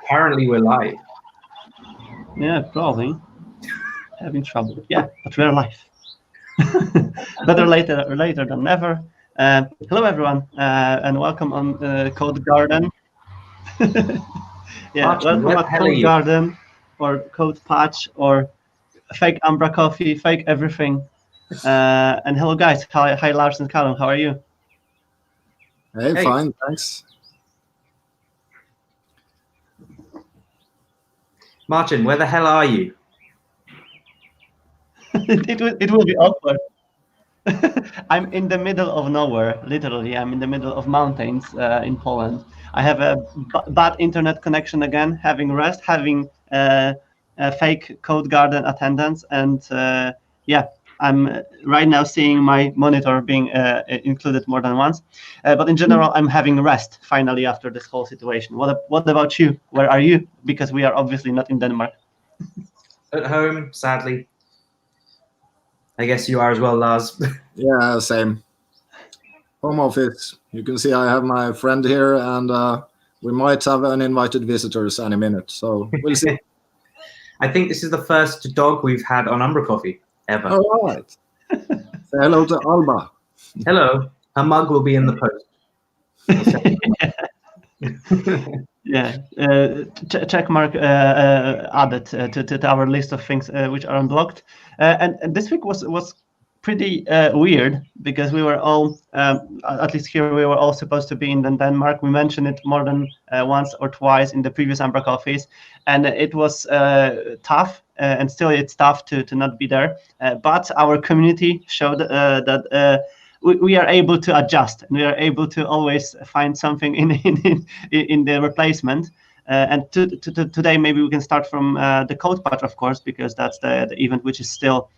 Apparently we're live. Yeah, probably. Having trouble. Yeah, but we're live. Better later than never. Hello, everyone, and welcome on Codegarden. Yeah, Marcin, welcome where at the hell are you? Codegarden, or Code Patch, or fake umbraCoffee, fake everything. And hello, guys. Hi, Lars and Callum. How are you? Hey, fine, thanks. Marcin, where the hell are you? It will be awkward. I'm in the middle of nowhere, literally. I'm in the middle of mountains in Poland. I have a bad internet connection again, having rest, having a fake Codegarden attendance, and yeah, I'm right now seeing my monitor being included more than once. But in general, I'm having rest finally after this whole situation. What about you? Where are you? Because we are obviously not in Denmark. At home, sadly. I guess you are as well, Lars. Yeah, same. Home office. You can see I have my friend here, and we might have uninvited visitors any minute. So we'll see. I think this is the first dog we've had on umbraCoffee ever. All right. Say hello to Alba. Hello. Her mug will be in the post. Yeah, check mark added to our list of things which are unblocked. And this week was pretty weird because we were all, at least here, we were all supposed to be in Denmark. We mentioned it more than once or twice in the previous umbraCoffees, and it was tough, and still it's tough to not be there. But our community showed that we are able to adjust, and we are able to always find something in the replacement. And today, maybe we can start from the code patch, of course, because that's the event which is still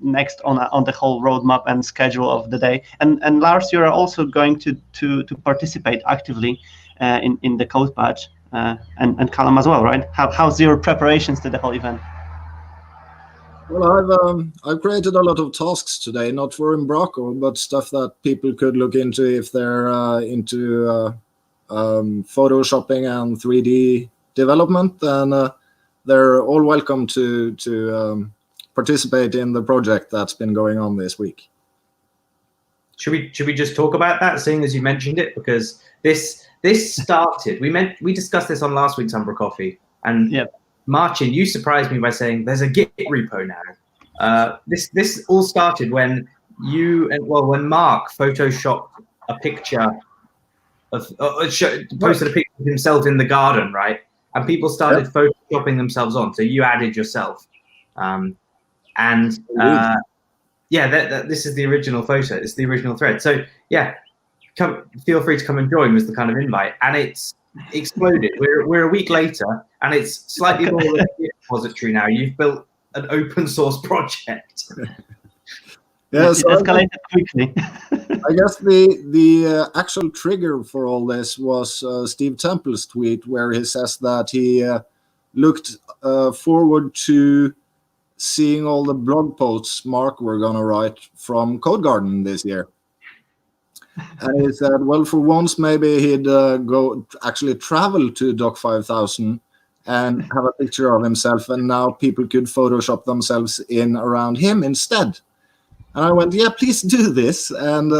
next on the whole roadmap and schedule of the day. And Lars, you are also going to participate actively in the code patch, and Callum as well, right? How's your preparations to the whole event? Well, I've created a lot of tasks today, not for Umbraco, but stuff that people could look into if they're into photoshopping and 3D development. And they're all welcome to participate in the project that's been going on this week. Should we just talk about that, seeing as you mentioned it? Because this started. We discussed this on last week's umbraCoffee, and yep. Marcin, you surprised me by saying there's a Git repo now. This all started when when Mark photoshopped a picture of posted a picture of himself in the garden, right? And people started photoshopping themselves on. So you added yourself, this is the original photo. It's the original thread. So yeah, feel free to come and join was the kind of invite, and it's exploded. We're a week later, and it's slightly more of a repository now. You've built an open source project. Yeah, so it escalated quickly. I guess the actual trigger for all this was Steve Temple's tweet, where he says that he looked forward to seeing all the blog posts Mark were going to write from Codegarden this year. And he said, well, for once, maybe he'd go actually travel to Doc 5000 and have a picture of himself, and now people could Photoshop themselves in around him instead. And I went, yeah, please do this. And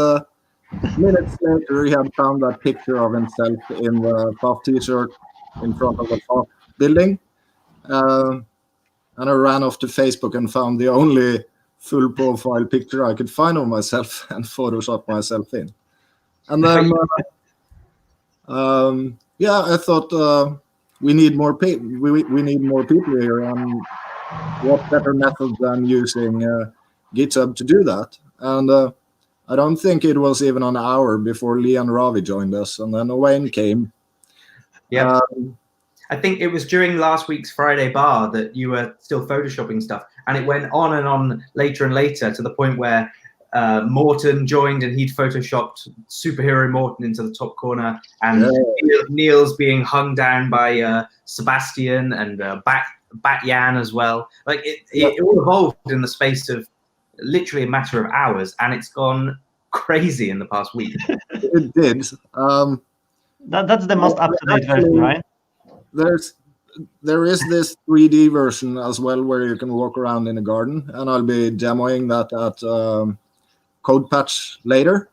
minutes later, he had found that picture of himself in the FAF t-shirt in front of the FAF building. And I ran off to Facebook and found the only full profile picture I could find of myself and Photoshop myself in. And then, I thought we need more people. We need more people here, and what better method than using GitHub to do that? And I don't think it was even an hour before Lee and Ravi joined us, and then Owain came. Yeah, I think it was during last week's Friday bar that you were still photoshopping stuff, and it went on and on later and later to the point where Morten joined, and he'd photoshopped superhero Morten into the top corner, and Niels being hung down by Sebastian and Bat Jan as well. Like it all evolved in the space of literally a matter of hours, and it's gone crazy in the past week. It did. That's the most up-to-date version, right? there is this 3D version as well where you can walk around in a garden, and I'll be demoing that at Code Patch later.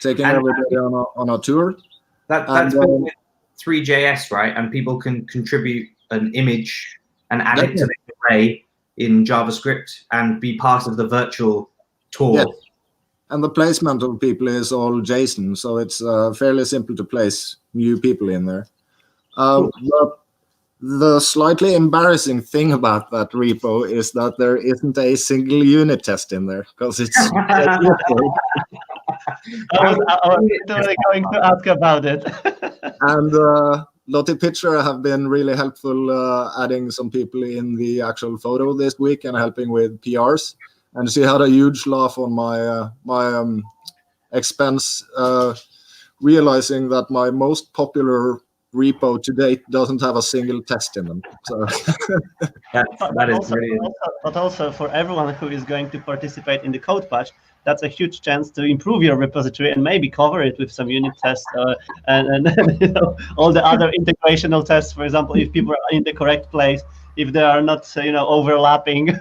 Taking everybody on a tour. That's with 3JS, right? And people can contribute an image and add it to the array in JavaScript and be part of the virtual tour. Yeah. And the placement of people is all JSON, so it's fairly simple to place new people in there. But the slightly embarrassing thing about that repo is that there isn't a single unit test in there, because it's I was literally going to ask about it. And Lottie Pitcher have been really helpful adding some people in the actual photo this week and helping with PRs. And she had a huge laugh on my expense, realizing that my most popular repo to date doesn't have a single test in them. So that is really. But also for everyone who is going to participate in the code patch, that's a huge chance to improve your repository and maybe cover it with some unit tests and all the other integrational tests. For example, if people are in the correct place, if they are not overlapping.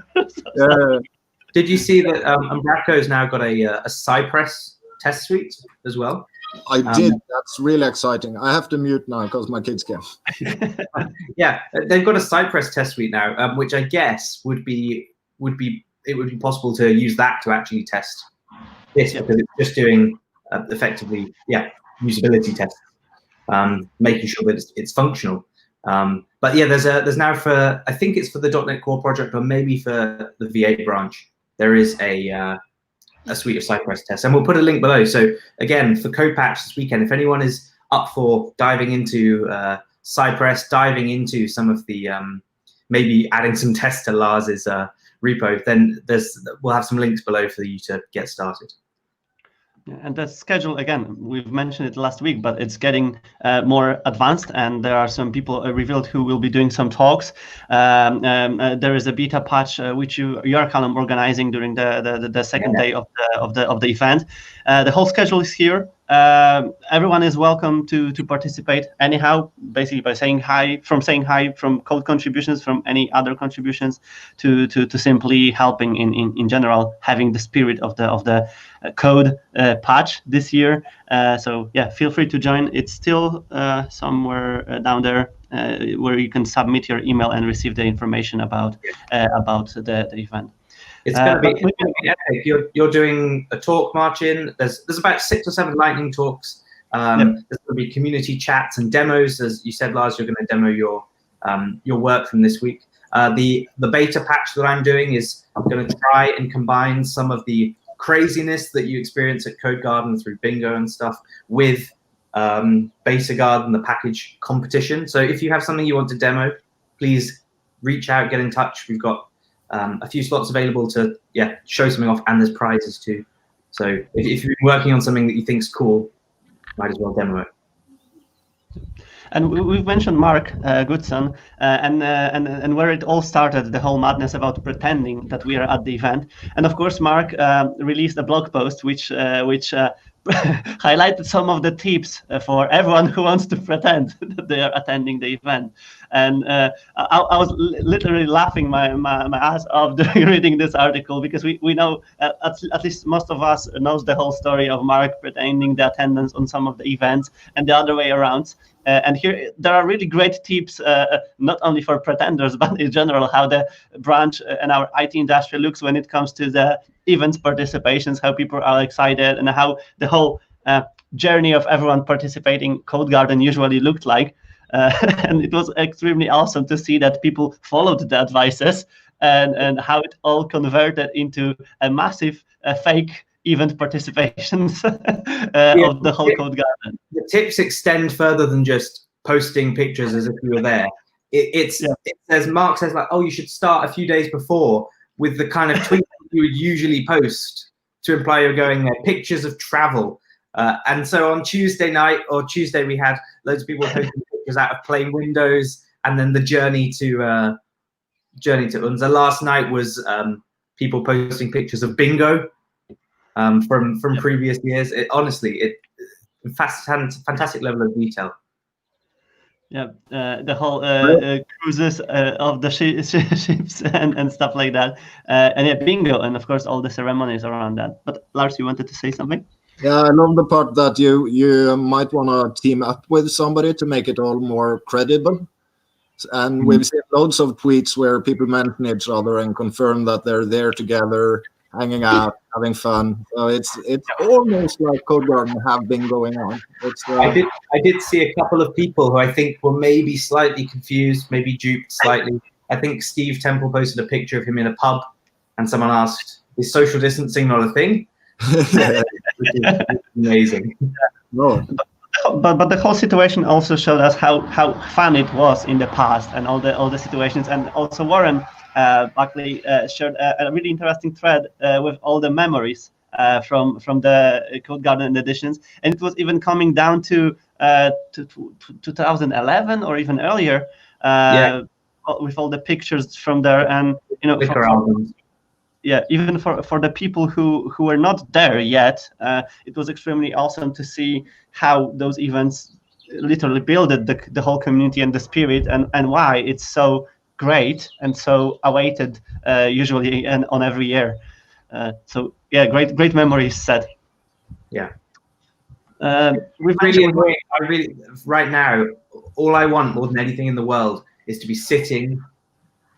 Did you see that Umbraco's now got a Cypress test suite as well? I did. That's really exciting. I have to mute now because my kids came. Yeah, they've got a Cypress test suite now, which I guess would be possible to use that to actually test this, because it's just doing effectively usability tests, making sure that it's functional. But yeah, there's now for, I think it's for the .NET Core project, or maybe for the V8 branch, there is a suite of Cypress tests, and we'll put a link below. So again, for Code Patch this weekend, if anyone is up for diving into Cypress, diving into some of the maybe adding some tests to Lars's repo, then we'll have some links below for you to get started. And the schedule, again, we've mentioned it last week, but it's getting more advanced, and there are some people revealed who will be doing some talks. There is a beta patch which you are, Callum, organizing during the second day of the event. The whole schedule is here. Everyone is welcome to participate anyhow, basically by saying hi, from code contributions, from any other contributions, to simply helping in general, having the spirit of the code patch this year. So yeah, feel free to join. It's still somewhere down there where you can submit your email and receive the information about the event. It's going to be epic. You're doing a talk, Marcin. There's about 6 or 7 lightning talks. There's going to be community chats and demos. As you said, Lars, you're going to demo your work from this week. The beta patch that I'm doing is I'm going to try and combine some of the craziness that you experience at Codegarden through bingo and stuff with BetaGarden, the package competition. So if you have something you want to demo, please reach out, get in touch. We've got a few slots available to show something off, and there's prizes too. So if you're working on something that you think's cool, might as well demo it. And we've mentioned Mark Goodson and where it all started, the whole madness about pretending that we are at the event. And of course, Mark released a blog post which highlighted some of the tips for everyone who wants to pretend that they are attending the event. And I was literally laughing my ass off during reading this article, because we know, at least most of us knows the whole story of Mark pretending the attendance on some of the events and the other way around. And here there are really great tips, not only for pretenders, but in general, how the branch and our IT industry looks when it comes to the events participations, how people are excited, and how the whole journey of everyone participating Codegarden usually looked like. And it was extremely awesome to see that people followed the advices and how it all converted into a massive fake event participations of the whole Codegarden. The tips extend further than just posting pictures as if you were there. It says, Mark says, like, oh, you should start a few days before with the kind of tweet you would usually post to imply you're going there, pictures of travel. And so on Tuesday night or Tuesday, we had loads of people posting pictures out of plane windows, and then the journey to Unza. Last night was people posting pictures of bingo from previous years. Honestly, fantastic level of detail. Yeah, the whole cruises of the ships and stuff like that, and yeah, bingo, and of course all the ceremonies around that. But Lars, you wanted to say something? Yeah, I love the part that you might want to team up with somebody to make it all more credible. And we've seen loads of tweets where people mention each other and confirm that they're there together, hanging out, having fun. So it's almost like Codegarden have been going on. I did see a couple of people who I think were maybe slightly confused, maybe duped slightly. I think Steve Temple posted a picture of him in a pub, and someone asked, "Is social distancing not a thing?" Which is amazing. No. But the whole situation also showed us how fun it was in the past, and all the situations. And also Warren Buckley shared a really interesting thread with all the memories from the Codegarden editions, and it was even coming down to 2011 or even earlier, with all the pictures from there, and even for the people who were not there yet, it was extremely awesome to see how those events literally builded the whole community and the spirit, and why it's so great and so awaited usually and on every year. So yeah, great memories set. Yeah. We've really right now, all I want more than anything in the world is to be sitting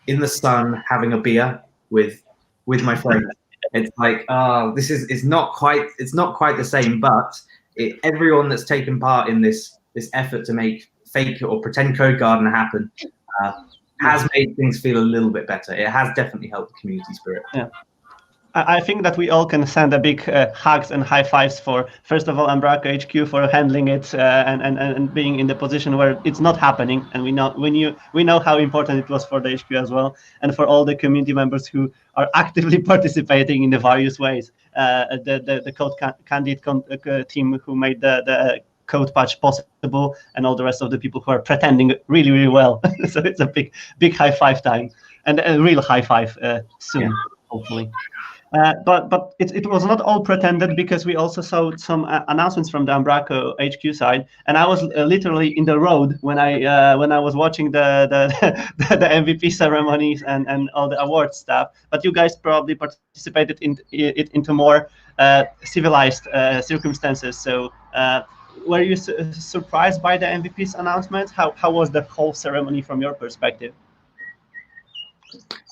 in the sun having a beer with my friends. It's like, it's not quite the same, but everyone that's taken part in this effort to make fake or pretend Codegarden happen has made things feel a little bit better. It has definitely helped the community spirit. Yeah. I think that we all can send a big hugs and high fives for, first of all, Umbraco HQ for handling it and being in the position where it's not happening, and we know how important it was for the HQ as well, and for all the community members who are actively participating in the various ways. The Code Candid team who made the code patch possible, and all the rest of the people who are pretending really, really well. So it's a big high five time, and a real high five soon, hopefully. But it was not all pretended, because we also saw some announcements from the Umbraco HQ side, and I was literally in the road when I was watching the MVP ceremonies and all the award stuff. But you guys probably participated into more civilized circumstances. So were you surprised by the MVP's announcements? How was the whole ceremony from your perspective?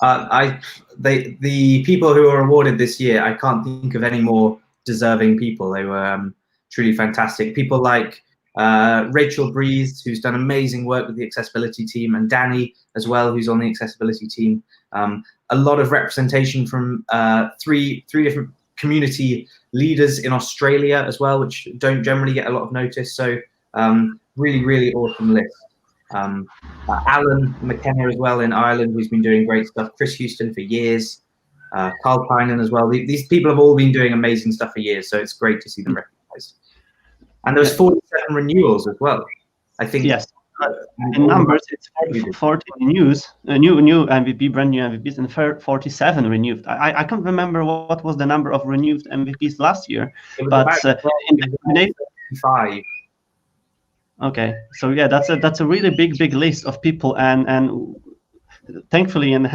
The people who were awarded this year, I can't think of any more deserving people. They were truly fantastic. People like Rachel Breeze, who's done amazing work with the accessibility team, and Danny as well, who's on the accessibility team. A lot of representation from three different community leaders in Australia as well, which don't generally get a lot of notice. So really, really awesome list. Alan McKenna as well in Ireland, who's been doing great stuff. Chris Houston for years. Carl Tynan as well. These people have all been doing amazing stuff for years, so it's great to see them recognized. And there was 47 renewals as well. I think. Yes. In numbers, it's 40 new MVP, brand new MVPs, and 47 renewed. I can't remember what was the number of renewed MVPs last year, but in 5. Okay, so yeah, that's a really big list of people, and thankfully and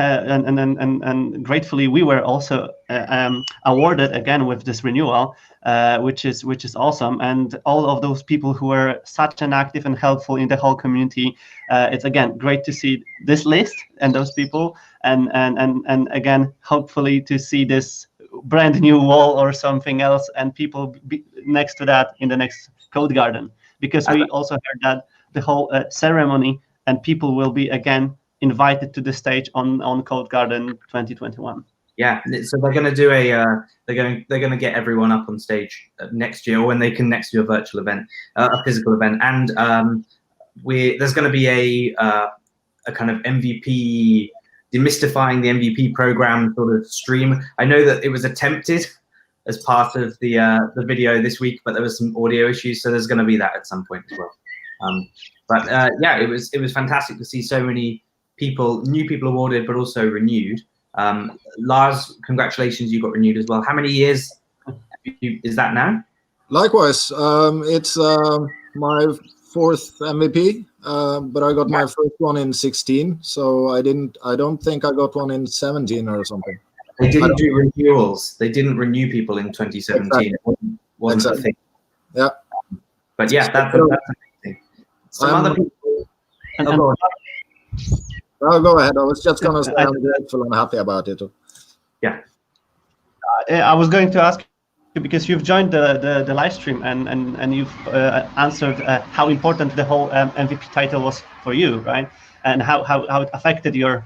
gratefully we were also awarded again with this renewal, which is awesome. And all of those people who were such an active and helpful in the whole community, it's again great to see this list and those people, and again hopefully to see this brand new wall or something else, and people next to that in the next Codegarden. Because we also heard that the whole ceremony and people will be again invited to the stage on Codegarden 2021. Yeah, so they're going to do they're going to get everyone up on stage next year, or when they can next do a virtual event, a physical event, and there's going to be a kind of MVP, demystifying the MVP program sort of stream. I know that it was attempted as part of the video this week, but there was some audio issues, so there's going to be that at some point as well. But yeah, it was fantastic to see so many new people awarded, but also renewed. Lars, congratulations, you got renewed as well. How many years is that now? Likewise, it's my 4th MVP. but I got my first one in 16. So I don't think I got one in 17 or something. They didn't do renewals. They didn't renew people in 2017. Exactly. It wasn't a thing. Yeah. But yeah, that's amazing. Some other people. Oh, go ahead. I was just going to say I'm grateful and happy about it. Yeah. I was going to ask you, because you've joined the live stream and you've answered how important the whole MVP title was for you, right? And how it affected your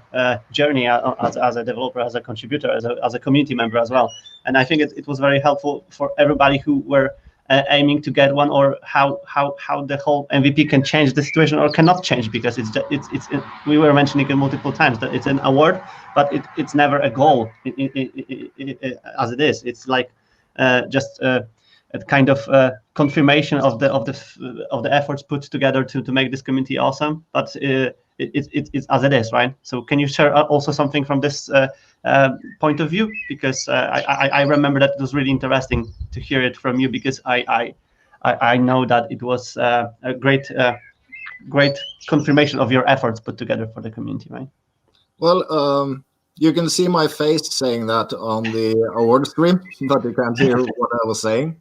journey as a developer, as a contributor, as a community member as well. And I think it was very helpful for everybody who were aiming to get one, or how the whole MVP can change the situation or cannot change, because we were mentioning it multiple times that it's an award, but it's never a goal as it is. It's like just a kind of confirmation of the efforts put together to make this community awesome. But it's as it is, right? So can you share also something from this point of view? Because I remember that it was really interesting to hear it from you, because I know that it was a great confirmation of your efforts put together for the community, right? Well, you can see my face saying that on the award stream, but you can't hear what I was saying.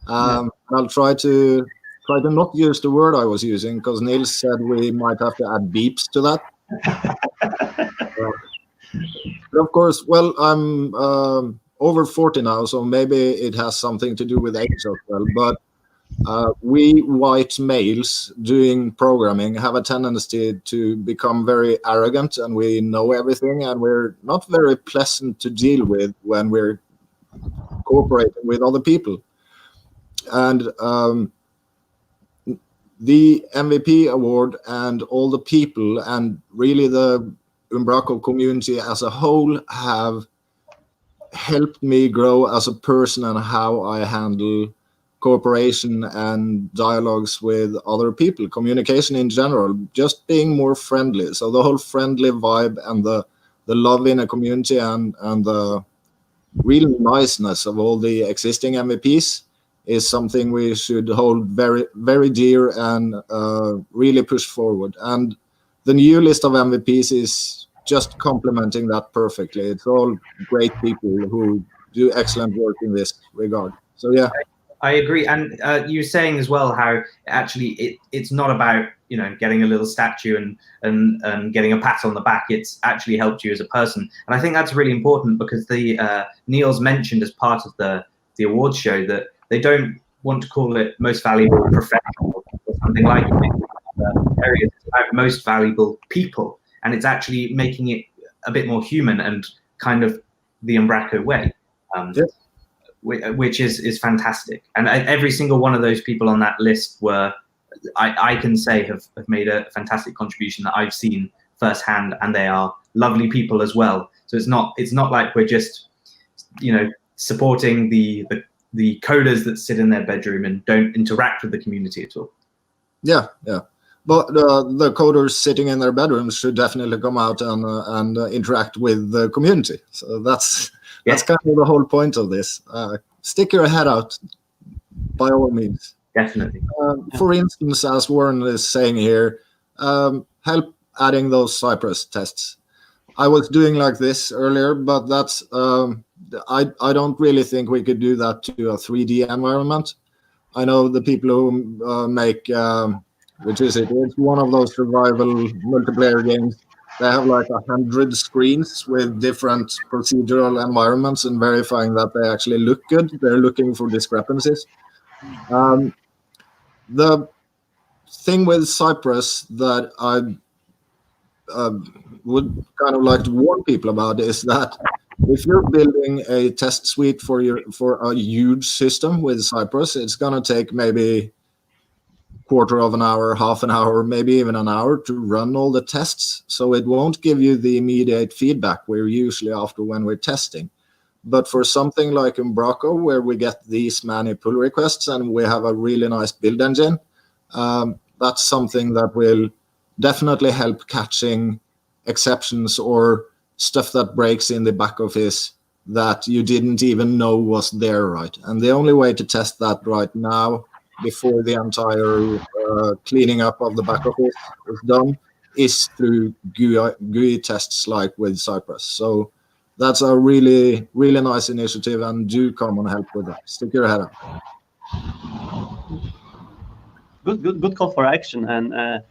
I'll try to not use the word I was using, because Niels said we might have to add beeps to that. But of course, well, I'm over 40 now, so maybe it has something to do with age as well. But we white males doing programming have a tendency to become very arrogant, and we know everything, and we're not very pleasant to deal with when we're cooperating with other people. And the MVP award and all the people and really the Umbraco community as a whole have helped me grow as a person and how I handle cooperation and dialogues with other people, communication in general, just being more friendly. So the whole friendly vibe and the love in a community and the real niceness of all the existing MVPs is something we should hold very, very dear and really push forward. And the new list of MVPs is just complementing that perfectly. It's all great people who do excellent work in this regard. So yeah. I agree. And you were saying as well how actually it's not about, getting a little statue and getting a pat on the back. It's actually helped you as a person. And I think that's really important, because Niels mentioned as part of the awards show that they don't want to call it most valuable professional or something like it. Areas, it's about most valuable people, and it's actually making it a bit more human and kind of the Umbraco way, which is fantastic. And every single one of those people on that list were, I can say, have made a fantastic contribution that I've seen firsthand, and they are lovely people as well. So it's not like we're just, supporting the coders that sit in their bedroom and don't interact with the community at all. Yeah. But the coders sitting in their bedrooms should definitely come out and interact with the community. So that's kind of the whole point of this. Stick your head out, by all means. Definitely. For instance, as Warren is saying here, help adding those Cypress tests. I was doing like this earlier, but that's I don't really think we could do that to a 3D environment. I know the people who make, which is it? It's one of those survival multiplayer games. They have like 100 screens with different procedural environments and verifying that they actually look good. They're looking for discrepancies. The thing with Cypress that I would kind of like to warn people about is that if you're building a test suite for a huge system with Cypress, it's going to take maybe quarter of an hour, half an hour, maybe even an hour to run all the tests. So it won't give you the immediate feedback we're usually after when we're testing. But for something like Umbraco, where we get these many pull requests and we have a really nice build engine, that's something that will definitely help catching exceptions or stuff that breaks in the back office that you didn't even know was there, right? And the only way to test that right now before the entire cleaning up of the back office is done is through GUI tests like with Cypress. So that's a really, really nice initiative, and do come and help with that. Stick your head out. Good call for action. And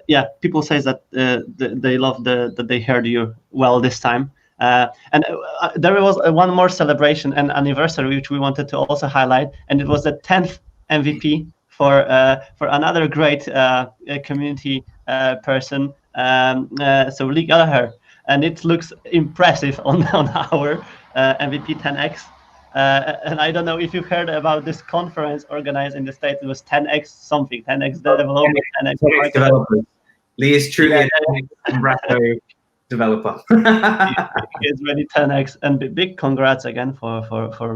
yeah, people say that they love that they heard you well this time. And there was one more celebration and anniversary which we wanted to also highlight, and it was the 10th MVP for another great community person. So Lee Gallagher, and it looks impressive on our MVP 10X. And I don't know if you heard about this conference organized in the States. It was 10X something, 10X development, 10X developers. Lee is truly a 10X Umbraco developer. It's really 10X, and big congrats again for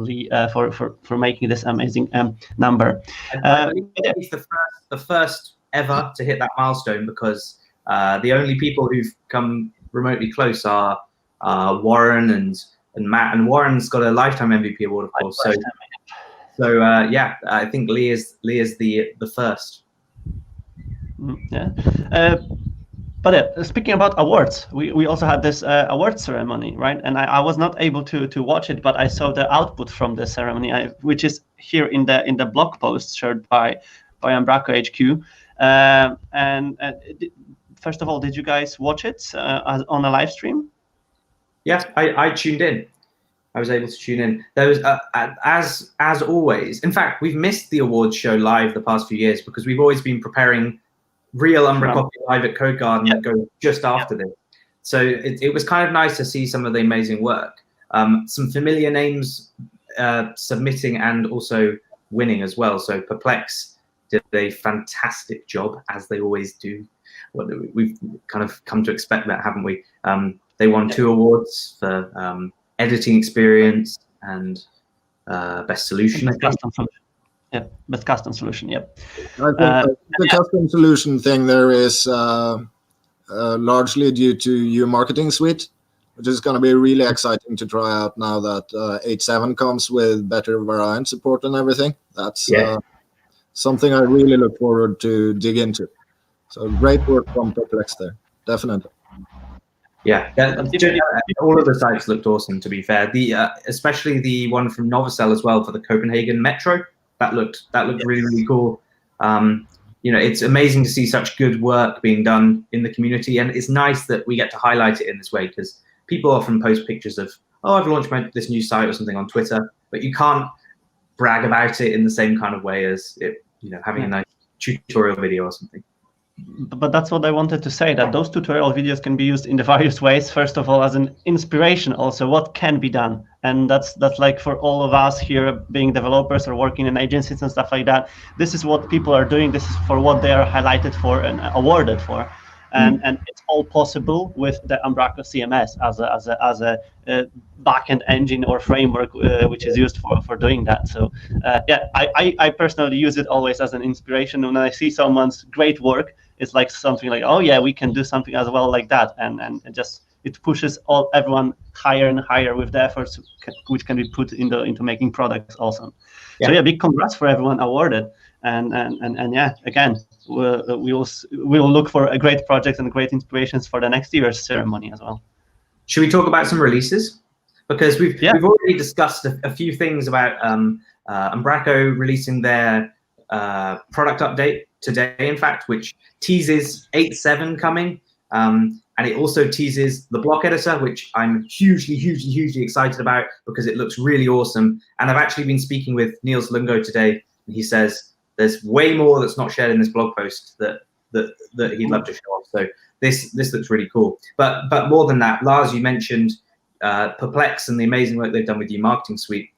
Lee for making this amazing number. I believe he's the first ever to hit that milestone, because the only people who've come remotely close are Warren and Matt, and Warren's got a lifetime MVP award, of course. So yeah, I think Lee is the first. Yeah. But speaking about awards, we also had this award ceremony, right? And I was not able to watch it, but I saw the output from the ceremony, which is here in the blog post shared by Umbraco HQ. And first of all, did you guys watch it on a live stream? Yes, I tuned in. I was able to tune in. There was, as always. In fact, we've missed the awards show live the past few years because we've always been preparing real umbraCoffee live at Codegarden that goes just after this. So it was kind of nice to see some of the amazing work. Some familiar names submitting and also winning as well. So Perplex did a fantastic job, as they always do. Well, we've kind of come to expect that, haven't we? They won 2 awards for editing experience and best solution. Yeah, best custom solution. Yep. I think the custom solution thing there is largely due to your marketing suite, which is going to be really exciting to try out now that 8.7 comes with better variant support and everything. That's something I really look forward to dig into. So great work from Perplex there, definitely. Yeah, all of the sites looked awesome, to be fair. Especially the one from Novacell as well for the Copenhagen Metro. That looked really, really cool. You know, it's amazing to see such good work being done in the community, and it's nice that we get to highlight it in this way, because people often post pictures of, oh, I've launched this new site or something on Twitter, but you can't brag about it in the same kind of way as having a nice tutorial video or something. But that's what I wanted to say, that those tutorial videos can be used in the various ways. First of all, as an inspiration, also what can be done. And that's like for all of us here being developers or working in agencies and stuff like that. This is what people are doing. This is for what they are highlighted for and awarded for. And it's all possible with the Umbraco CMS as a backend engine or framework which is used for doing that. So yeah, I personally use it always as an inspiration. When I see someone's great work, it's like something like, oh yeah, we can do something as well like that, and just it pushes everyone higher and higher with the efforts which can be put into making products also. So yeah, big congrats for everyone awarded. And yeah, again, we will look for great projects and great inspirations for the next year's ceremony as well. Should we talk about some releases? Because we've already discussed a few things about Umbraco releasing their product update today, in fact, which teases 8.7 coming. And it also teases the block editor, which I'm hugely excited about because it looks really awesome. And I've actually been speaking with Niels Lungo today, and he says there's way more that's not shared in this blog post that he'd love to show off. So this looks really cool. But more than that, Lars, you mentioned Perplex and the amazing work they've done with your marketing suite.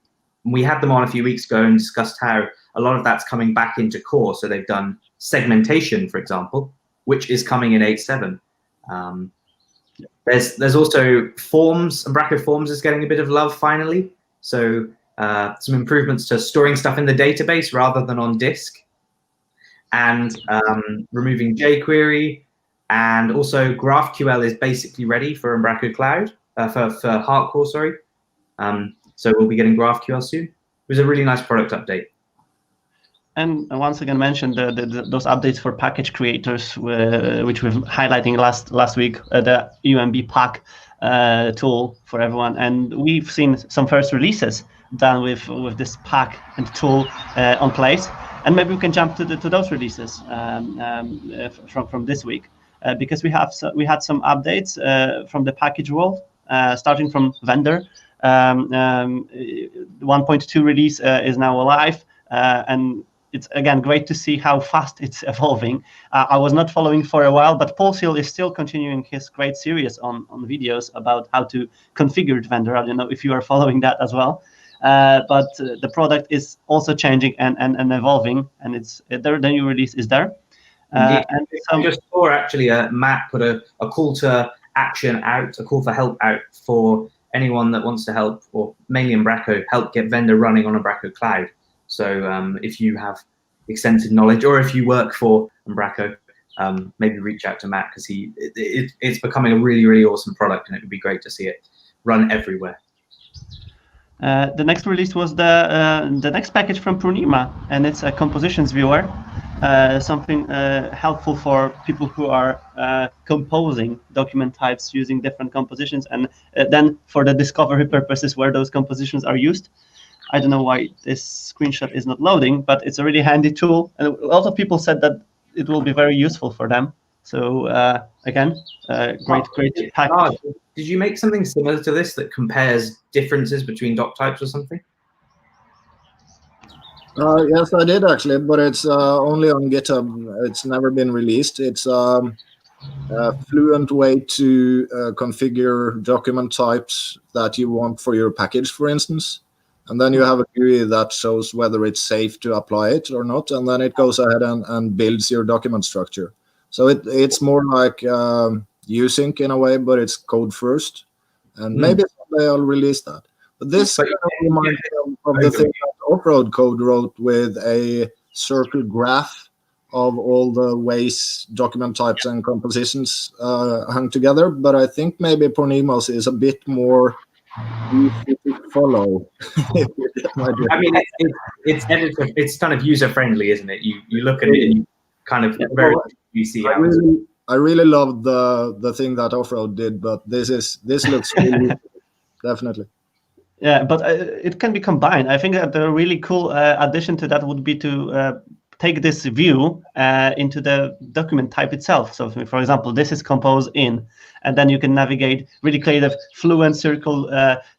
And we had them on a few weeks ago and discussed how a lot of that's coming back into core. So they've done segmentation, for example, which is coming in 8.7. There's also forms. Umbraco Forms is getting a bit of love finally. So some improvements to storing stuff in the database rather than on disk, and removing jQuery, and also GraphQL is basically ready for Umbraco Cloud for Hardcore. Sorry. So we'll be getting GraphQL soon. It was a really nice product update. And once again, mention those updates for package creators, which we've highlighting last week, the UMB pack tool for everyone. And we've seen some first releases done with this pack and tool on place. And maybe we can jump to those releases from this week, because we had some updates from the package world, starting from vendor. 1.2 release is now alive, and it's again great to see how fast it's evolving. I was not following for a while, but Paul Seal is still continuing his great series on videos about how to configure vendor. I don't know if you are following that as well. But the product is also changing and evolving, and it's there. The new release is there. And just saw actually Matt put a call to action out, a call for help out for anyone that wants to help, or mainly Umbraco, help get vendor running on Umbraco Cloud. So if you have extensive knowledge, or if you work for Umbraco, maybe reach out to Matt, because it's becoming a really, really awesome product, and it would be great to see it run everywhere. The next release was the next package from Purnima, and it's a compositions viewer, something helpful for people who are composing document types using different compositions, and then for the discovery purposes where those compositions are used. I don't know why this screenshot is not loading, but it's a really handy tool, and a lot of people said that it will be very useful for them. So again, great package. Did you make something similar to this that compares differences between doc types or something? Yes, I did actually, but it's only on GitHub. It's never been released. It's a fluent way to configure document types that you want for your package, for instance. And then you have a GUI that shows whether it's safe to apply it or not. And then it goes ahead and builds your document structure. So it's more like usync in a way, but it's code first. And maybe someday I'll release that. But this reminds me of the thing that Off-Road Code wrote with a circle graph of all the ways document types and compositions hung together. But I think maybe Purnimos is a bit more easy to follow. I mean, it's kind of user friendly, isn't it? You look at it and you kind of you see how I really love the thing that Off-Road did, but this looks really definitely. Yeah, but it can be combined. I think that the really cool addition to that would be to take this view into the document type itself. So, for example, this is compose in, and then you can navigate really creative, fluent circle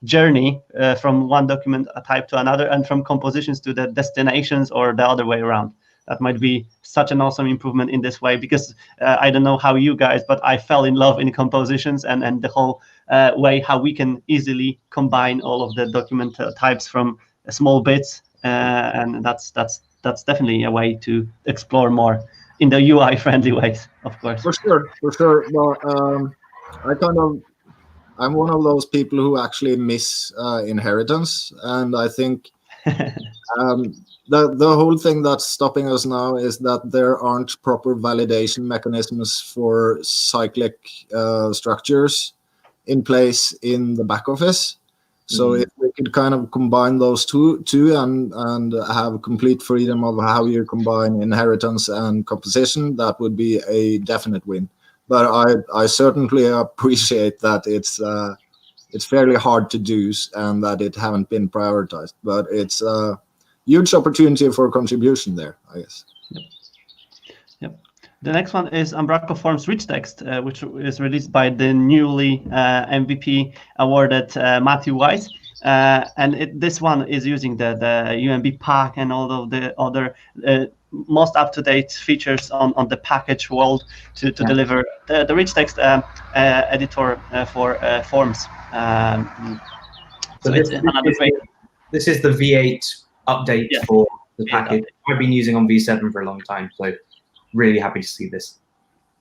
journey from one document type to another, and from compositions to the destinations, or the other way around. That might be such an awesome improvement in this way, because I don't know how you guys, but I fell in love in compositions and the whole way how we can easily combine all of the document types from small bits, and that's definitely a way to explore more in the UI friendly ways, of course. For sure. Well, I'm one of those people who actually miss inheritance, and I think the whole thing that's stopping us now is that there aren't proper validation mechanisms for cyclic structures in place in the back office. So if we could kind of combine those two and have complete freedom of how you combine inheritance and composition, that would be a definite win. But I certainly appreciate that it's fairly hard to do and that it haven't been prioritized. But it's a huge opportunity for contribution there, I guess. Yep. The next one is Umbraco Forms Rich Text, which is released by the newly MVP awarded Matthew Wise. And this one is using the UMB pack and all of the other most up-to-date features on the package world to deliver the rich text editor for forms. So it's another great. This is the V8 update for the package. I've been using on V7 for a long time, so really happy to see this.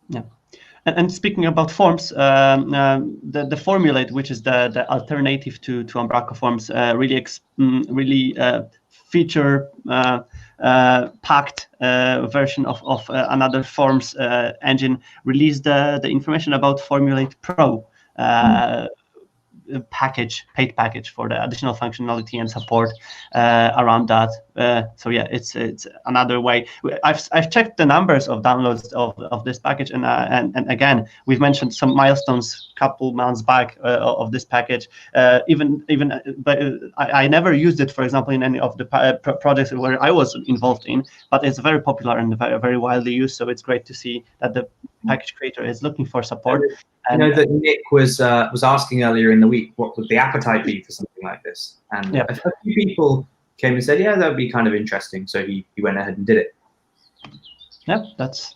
Yeah. And speaking about forms, the Formulate, which is the alternative to Umbraco Forms, really feature packed version of another Forms engine, released the information about Formulate Pro. paid package for the additional functionality and support around that. So yeah, it's another way. I've checked the numbers of downloads of this package, and again, we've mentioned some milestones a couple months back of this package. But I never used it, for example, in any of the projects where I was involved in. But it's very popular and very, very widely used. So it's great to see that the package creator is looking for support. I know that Nick was asking earlier in the week what would the appetite be for something like this, and a few people came and said, yeah, that would be kind of interesting. So he went ahead and did it. Yeah, that's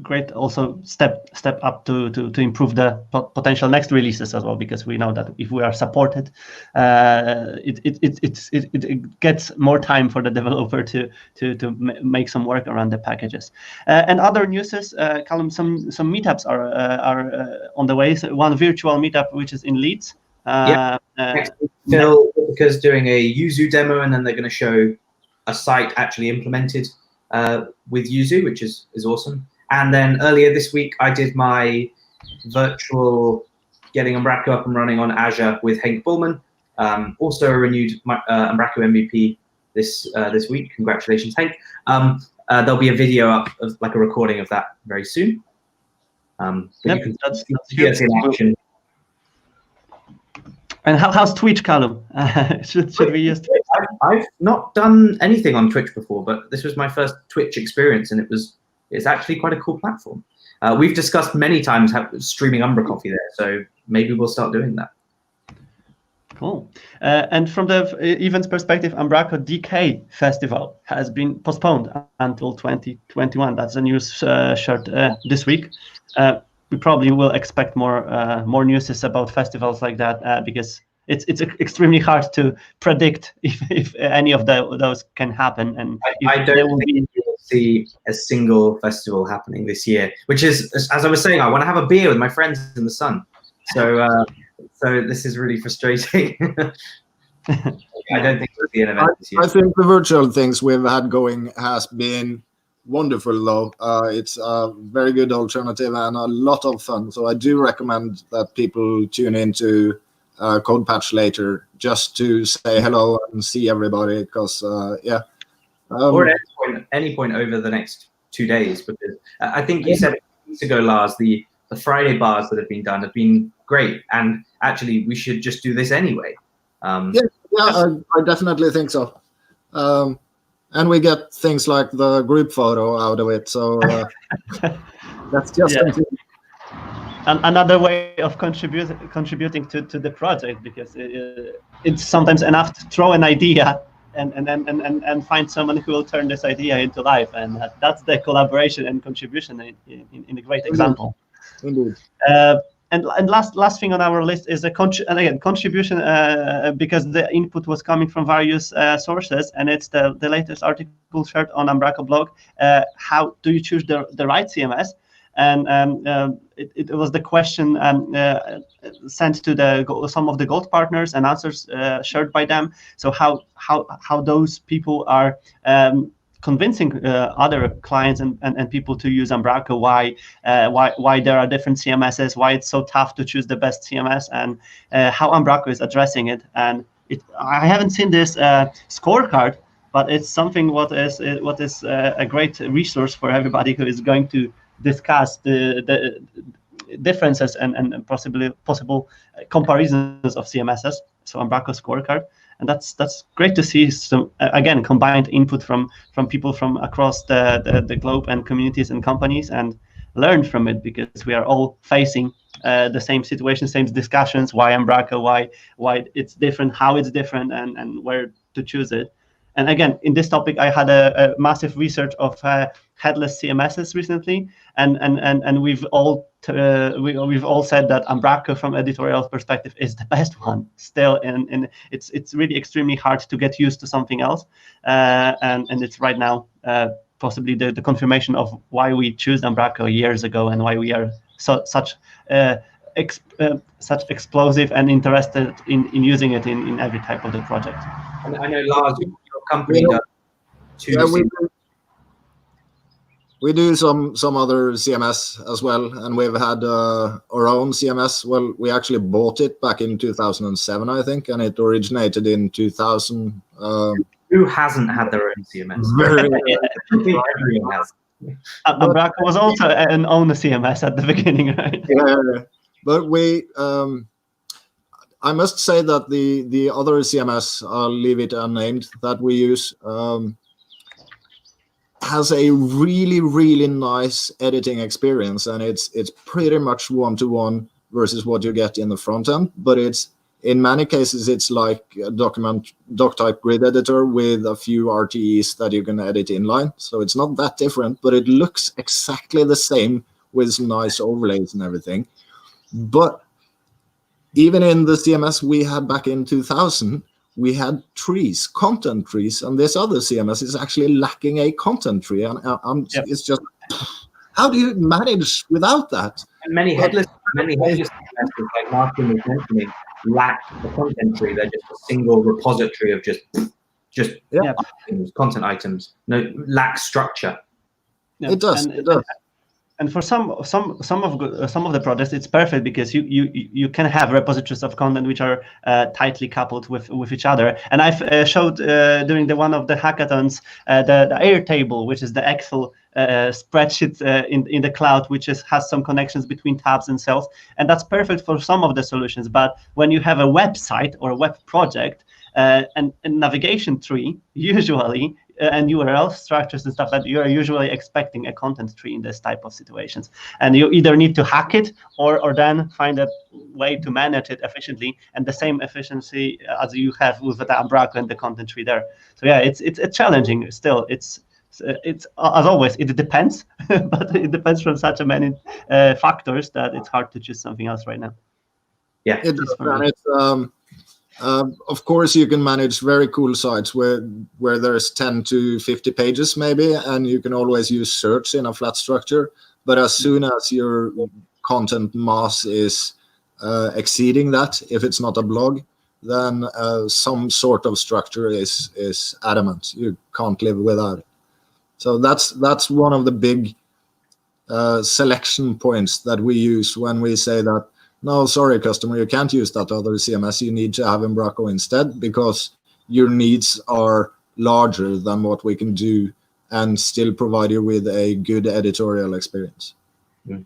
great. Also, step up to improve the potential next releases as well, because we know that if we are supported, it gets more time for the developer to make some work around the packages. And other news is, Callum, some meetups are on the way. So one virtual meetup which is in Leeds. Next week, Phil is doing a Yuzu demo, and then they're going to show a site actually implemented with Yuzu, which is awesome. And then earlier this week, I did my virtual getting Umbraco up and running on Azure with Henk Bullman. Also a renewed Umbraco MVP this week. Congratulations, Henk. There'll be a video up of like a recording of that very soon. That's huge. In action. And how's Twitch, Callum? should we use Twitch? I've not done anything on Twitch before, but this was my first Twitch experience, and it's actually quite a cool platform. We've discussed many times streaming umbraCoffee there, so maybe we'll start doing that. Cool. And from the events perspective, Umbraco DK Festival has been postponed until 2021. That's the news shared this week. We probably will expect more news about festivals like that because it's extremely hard to predict if any of those can happen. And I don't think you will see a single festival happening this year, which is, as I was saying, I want to have a beer with my friends in the sun. So this is really frustrating. I don't think it'll be an event this year. I think the virtual things we've had going has been wonderful, though. It's a very good alternative and a lot of fun. So I do recommend that people tune into Code Patch later just to say hello and see everybody, because or at any point over the next 2 days, because I think you said weeks ago, Lars, the Friday bars that have been done have been great, and actually we should just do this anyway. I definitely think so. And we get things like the group photo out of it, so that's just another way of contributing to the project, because it's sometimes enough to throw an idea and find someone who will turn this idea into life, and that's the collaboration and contribution in a great example. Indeed. And last thing on our list is contribution, because the input was coming from various sources, and it's the latest article shared on Umbraco blog. How do you choose the right CMS? And it was the question sent to some of the gold partners and answers shared by them. So how those people are convincing other clients and people to use Umbraco, why there are different CMSs, why it's so tough to choose the best CMS, and how Umbraco is addressing it. And I haven't seen this scorecard, but it's something what is a great resource for everybody who is going to discuss the differences and possible comparisons of CMSs. So Umbraco scorecard. And that's great to see some, again, combined input from people from across the globe and communities and companies, and learn from it, because we are all facing the same situation, same discussions. Why Umbraco? Why it's different? How it's different? And where to choose it? And again, in this topic, I had a massive research of headless CMSs recently, and we've all said that Umbraco, from editorial perspective, is the best one still, and it's really extremely hard to get used to something else, and it's right now possibly the confirmation of why we chose Umbraco years ago, and why we are such explosive and interested in using it in every type of the project. And I know, Lars, your company does two. We do some other CMS as well, and we've had our own CMS. Well, we actually bought it back in 2007, I think, and it originated in 2000. Who hasn't had their own CMS? Very, Everyone has. Umbraco was also an owner CMS at the beginning, right? yeah, but we. I must say that the other CMS, I'll leave it unnamed, that we use. Has a really nice editing experience, and it's pretty much one-to-one versus what you get in the front end, but it's in many cases it's like a doc type grid editor with a few RTEs that you can edit inline, so it's not that different, but it looks exactly the same with some nice overlays and everything. But even in the CMS we had back in 2000, we had trees, content trees, and this other CMS is actually lacking a content tree. And it's just, how do you manage without that? And many headless CMSs, like Marcin was mentioning, lack the content tree. They're just a single repository of just items, content items. No, lack structure. Yeah. It does. It does. And for some of the projects, it's perfect because you can have repositories of content which are tightly coupled with each other. And I've showed during one of the hackathons the Airtable, which is the Excel spreadsheet in the cloud, which has some connections between tabs and cells, and that's perfect for some of the solutions. But when you have a website or a web project and a navigation tree, usually. And URL structures and stuff that you are usually expecting a content tree in this type of situations, and you either need to hack it or then find a way to manage it efficiently, and the same efficiency as you have with the Umbraco and the content tree there. So yeah, it's challenging still. It's as always, it depends, but it depends from such a many factors that it's hard to choose something else right now. Yeah, of course, you can manage very cool sites where there's 10 to 50 pages maybe, and you can always use search in a flat structure. But as soon as your content mass is exceeding that, if it's not a blog, then some sort of structure is adamant. You can't live without it. So that's one of the big selection points that we use when we say that, no, sorry, customer, you can't use that other CMS. You need to have Umbraco instead because your needs are larger than what we can do and still provide you with a good editorial experience. Nice.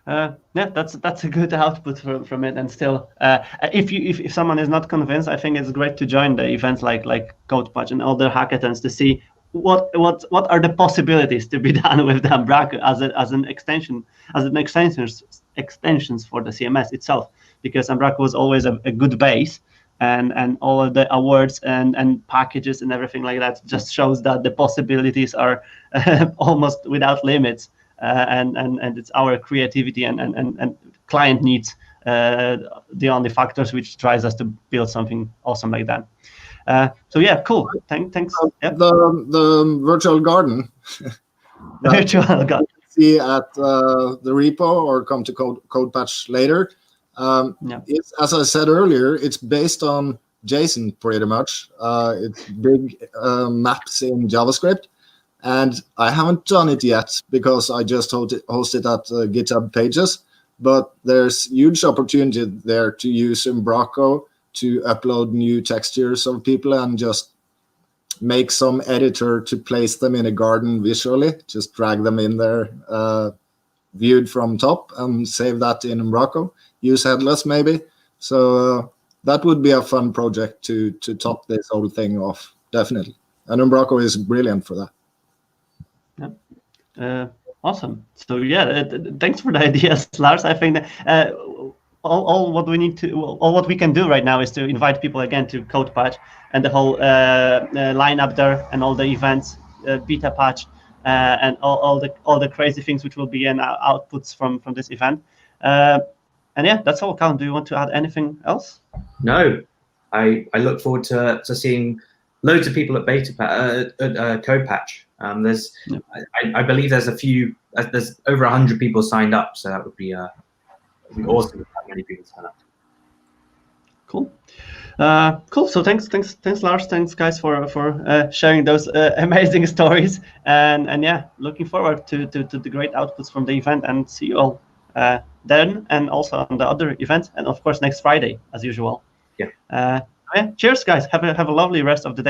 Yeah, that's a good output from it. And still, if someone is not convinced, I think it's great to join the events like CodePatch and other hackathons to see what are the possibilities to be done with the Umbraco as an extensions for the CMS itself, because Umbraco was always a good base, and all of the awards and packages and everything like that just shows that the possibilities are almost without limits, and it's our creativity and client needs the only factors which drives us to build something awesome like that. So yeah, cool. Thanks. Yep. The virtual garden. Virtual garden. See at the repo or come to CodePatch later. It's, as I said earlier, it's based on JSON pretty much. It's big maps in JavaScript, and I haven't done it yet because I just host it at GitHub Pages. But there's huge opportunity there to use Umbraco to upload new textures of people and just make some editor to place them in a garden visually. Just drag them in there, viewed from top, and save that in Umbraco. Use headless maybe. So that would be a fun project to top this whole thing off, definitely. And Umbraco is brilliant for that. Yeah. Awesome. So yeah, thanks for the ideas, Lars. I think that, all what we can do right now is to invite people again to CodePatch and the whole lineup there and all the events, beta patch, and all the crazy things which will be in outputs from this event. And yeah, that's all. Callum, do you want to add anything else? No, I look forward to seeing loads of people at CodePatch. I believe there's over 100 people signed up, so that would be awesome if that many people sign up. Cool. Cool. So thanks, Lars. Thanks, guys, for sharing those amazing stories. And yeah, looking forward to the great outputs from the event, and see you all then, and also on the other events, and of course next Friday as usual. Yeah. Yeah. Cheers, guys. Have a lovely rest of the day.